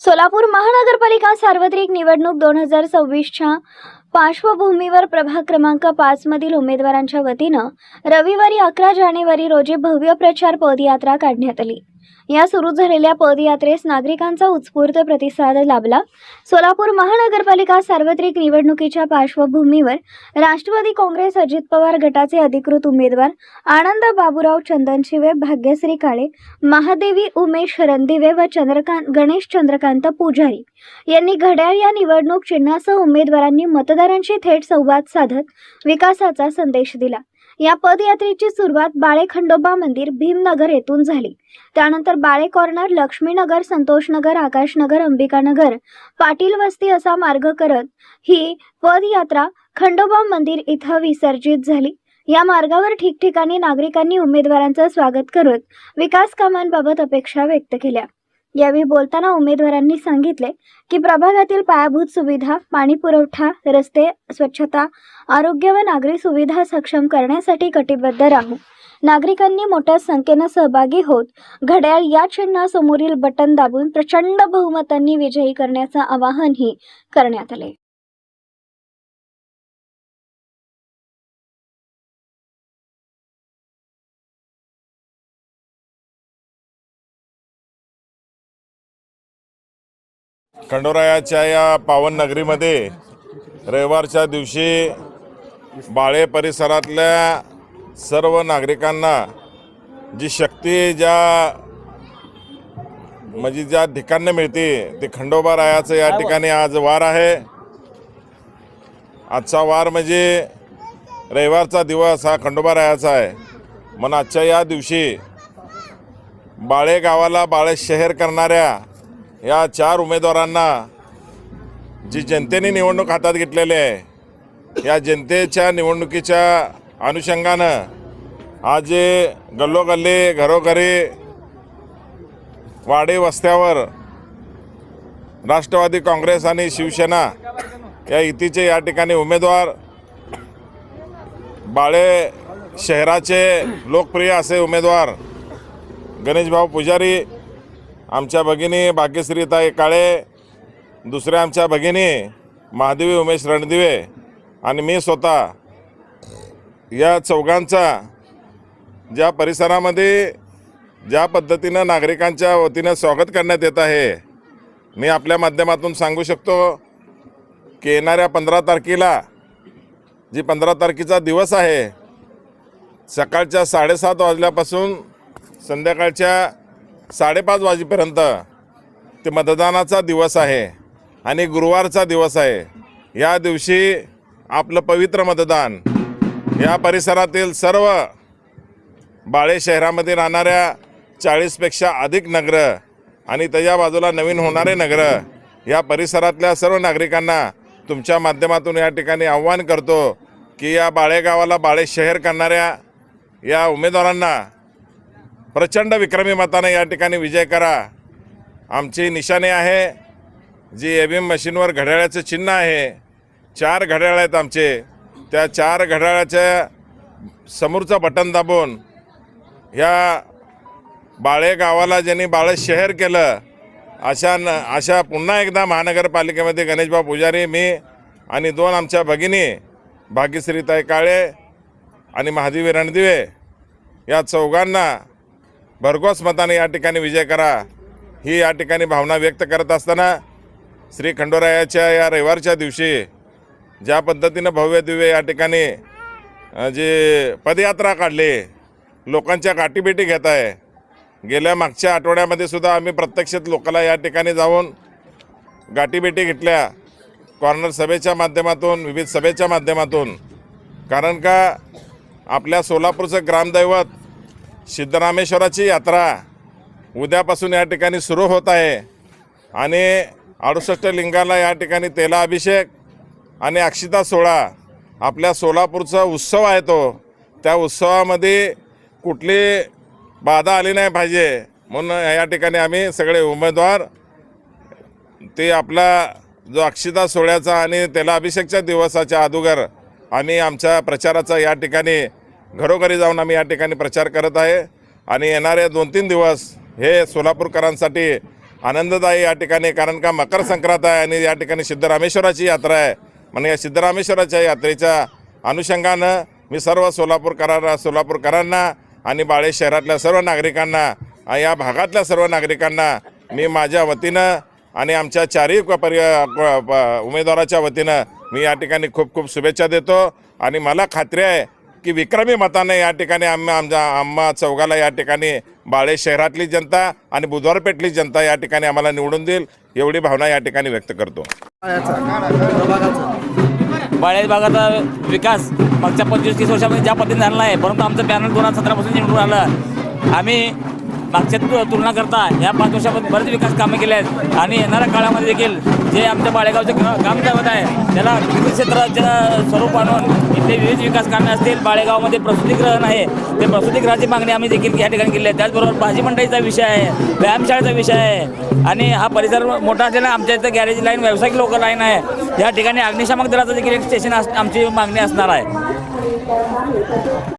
सोलापूर महानगरपालिका सार्वत्रिक निवडणूक 2026च्या पार्श्वभूमीवर प्रभाग क्रमांक 5 मधील उमेदवारांच्या वतीनं रविवारी 11 जानेवारी रोजी भव्य प्रचार पदयात्रा काढण्यात आली। या सुरू झालेल्या पदयात्रेस नागरिकांचा उत्स्फूर्त प्रतिसाद लाभला। सोलापूर महानगरपालिका सार्वत्रिक निवडणुकीच्या पार्श्वभूमीवर राष्ट्रवादी काँग्रेस अजित पवार गटाचे अधिकृत उमेदवार आनंद बाबूराव चंदनशिवे, भाग्यश्री काळे, महादेवी उमेश रणदिवे व गणेश चंद्रकांत पुजारी यांनी घड्याळ या निवडणूक चिन्हासह उमेदवारांनी मतदारांशी थेट संवाद साधत विकासाचा संदेश दिला। या पदयात्रेची सुरुवात बाळे खंडोबा मंदिर भीमनगर येथून झाली। त्यानंतर बाळे कॉर्नर, लक्ष्मीनगर, संतोषनगर, आकाशनगर, अंबिकानगर, पाटील वस्ती असा मार्ग करत ही पदयात्रा खंडोबा मंदिर इथं विसर्जित झाली। या मार्गावर ठिकठिकाणी नागरिकांनी उमेदवारांचं स्वागत करत विकास कामांबाबत अपेक्षा व्यक्त केल्या। यावेळी बोलताना उमेदवारांनी सांगितले की प्रभागातील पायाभूत सुविधा, पाणी पुरवठा, रस्ते, स्वच्छता, आरोग्य व नागरी सुविधा सक्षम करण्यासाठी कटिबद्ध राहू। नागरिकांनी मोठ्या संख्येने सहभागी होत घड्याळ या चिन्हासमोरील बटन दाबून प्रचंड बहुमतांनी विजयी करण्याचं आवाहनही करण्यात आले। खंडोरायाच्या या पावन नगरीमध्ये रविवारच्या दिवशी बाळे परिसरातल्या सर्व नागरिकांना जी शक्ती ज्या ठिकाणी मिळते ते खंडोबा रायाचं या ठिकाणी आज वार आहे। आजचा वार म्हणजे रविवारचा दिवस हा खंडोबा रायाचा आहे। म्हणून आजच्या या दिवशी बाळे गावाला बाळे शहर करणाऱ्या या 4 उमेदवारांना जी जनतेने निवडणूक हातात घेतलेली आहे, या जनतेच्या निवडणुकीच्या अनुषंगानं आज गल्लोगल्ली, घरोघरी, वाडे वस्त्यावर राष्ट्रवादी काँग्रेस आणि शिवसेना या युतीचे या ठिकाणी उमेदवार, बाळे शहराचे लोकप्रिय असे उमेदवार गणेशभाऊ पुजारी, आमच्या भगिनी भाग्यश्रीताई काळे, दुसऱ्या आमच्या भगिनी महादेवी उमेश रणदिवे आणि मी स्वतः या चौघांचा ज्या परिसरामध्ये ज्या पद्धतीनं नागरिकांच्या वतीनं स्वागत करण्यात येत आहे, मी आपल्या माध्यमातून सांगू शकतो की येणाऱ्या 15 तारखेला जी 15 तारखेचा दिवस आहे, सकाळच्या 7:30 वाजल्यापासून संध्याकाळच्या 5:30 वाजेपर्यंत ते मतदानाचा दिवस आहे आणि गुरुवारचा दिवस आहे। या दिवशी आपलं पवित्र मतदान या परिसरातील सर्व बाळे शहरामध्ये राहणाऱ्या 40पेक्षा अधिक नगर आणि त्याच्या बाजूला नवीन होणारे नगर या परिसरातल्या सर्व नागरिकांना तुमच्या माध्यमातून या ठिकाणी आव्हान करतो की या बाळे गावाला बाळे शहर करणाऱ्या या उमेदवारांना प्रचंड विक्रमी मताने या ठिकाणी विजय करा। आमची निशाणे आहे जी EVM मशीनवर घड्याळाचं चिन्ह आहे। 4 घड्याळ आहेत आमचे। त्या 4 घड्याळाच्या समोरचं बटन दाबून या बाळे गावाला ज्यांनी बाळे शहर केलं अशा पुन्हा एकदा महानगरपालिकेमध्ये गणेशभाऊ पुजारी, मी आणि 2 आमच्या भगिनी भाग्यश्रीताई काळे आणि महादेवी रणदिवे या चौघांना भरघोस मताने या ठिकाणी विजय करा ही या ठिकाणी भावना व्यक्त करत असताना श्री खंडोरायाच्या या रविवारच्या दिवशी ज्या पद्धतीनं भव्य दिव्य या ठिकाणी जे पदयात्रा काढली, लोकांच्या गाठीभेटी घेत आहे। गेल्या मागच्या आठवड्यामध्ये सुद्धा आम्ही प्रत्यक्षात लोकांना या ठिकाणी जाऊन गाठीभेटी घेतल्या, कॉर्नर सभेच्या माध्यमातून, विविध सभेच्या माध्यमातून। कारण का आपल्या सोलापूरचं ग्रामदैवत सिद्धरामेश्वराची यात्रा उद्यापासून या ठिकाणी सुरू होत आहे आणि 68 लिंगाला या ठिकाणी तेलाभिषेक आणि अक्षता सोहळा आपल्या सोलापूरचा उत्सव आहे। त्या उत्सवामध्ये कुठली बाधा आली नाही पाहिजे म्हणून या ठिकाणी आम्ही सगळे उमेदवार ते आपला जो अक्षता सोहळ्याचा आणि तेलाभिषेकच्या दिवसाच्या अगोदर आम्ही आमच्या प्रचाराचा या ठिकाणी घरोघरी जाऊन आम्ही या ठिकाणी प्रचार करत आहे। आणि येणारे 2-3 दिवस हे सोलापूरकरांसाठी आनंददायी या ठिकाणी, कारण का मकर संक्रांत आहे आणि या ठिकाणी सिद्धरामेश्वराची यात्रा आहे. म्हणजे या सिद्धरामेश्वराच्या यात्रेच्या अनुषंगानं मी सर्व सोलापूरकरांना आणि बाळे शहरातल्या सर्व नागरिकांना, या भागातल्या सर्व नागरिकांना मी माझ्या वतीनं आणि आमच्या चारही उमेदवाराच्या वतीनं मी या ठिकाणी खूप खूप शुभेच्छा देतो. आणि मला खात्री आहे की विक्रमी मताने या ठिकाणी आम्हा चौघाला या ठिकाणी बाळे शहरातली जनता आणि बुधवारपेठली जनता या ठिकाणी आम्हाला निवडून देईल, एवढी भावना या ठिकाणी व्यक्त करतो. बाळे भागाचा विकास मागच्या 25-30 वर्षामध्ये ज्या पद्धतीने झाला आहे, परंतु आमचं पॅनल 2017 पासून निवडून आलं. आम्ही मागच्या तुलना करता या 5 वर्षामध्ये बरेच विकास कामे केले आहेत आणि येणाऱ्या काळामध्ये देखील जे आमच्या बाळेगावचे काम ठेवत आहे त्याला विविध क्षेत्राच्या स्वरूप आणून इथले विविध विकास कामे असतील. बाळेगावमध्ये प्रसूतिगृह नाही, ते प्रसूतिगृहाची मागणी आम्ही देखील या ठिकाणी केली आहे. त्याचबरोबर भाजी मंडईचा विषय आहे, व्यायामशाळेचा विषय आहे आणि हा परिसर मोठा असलेला आमच्या इथं गॅरेज लाईन, व्यावसायिक लोक लाईन आहे. या ठिकाणी अग्निशामक दलाचं देखील एक स्टेशन आमची मागणी असणार आहे.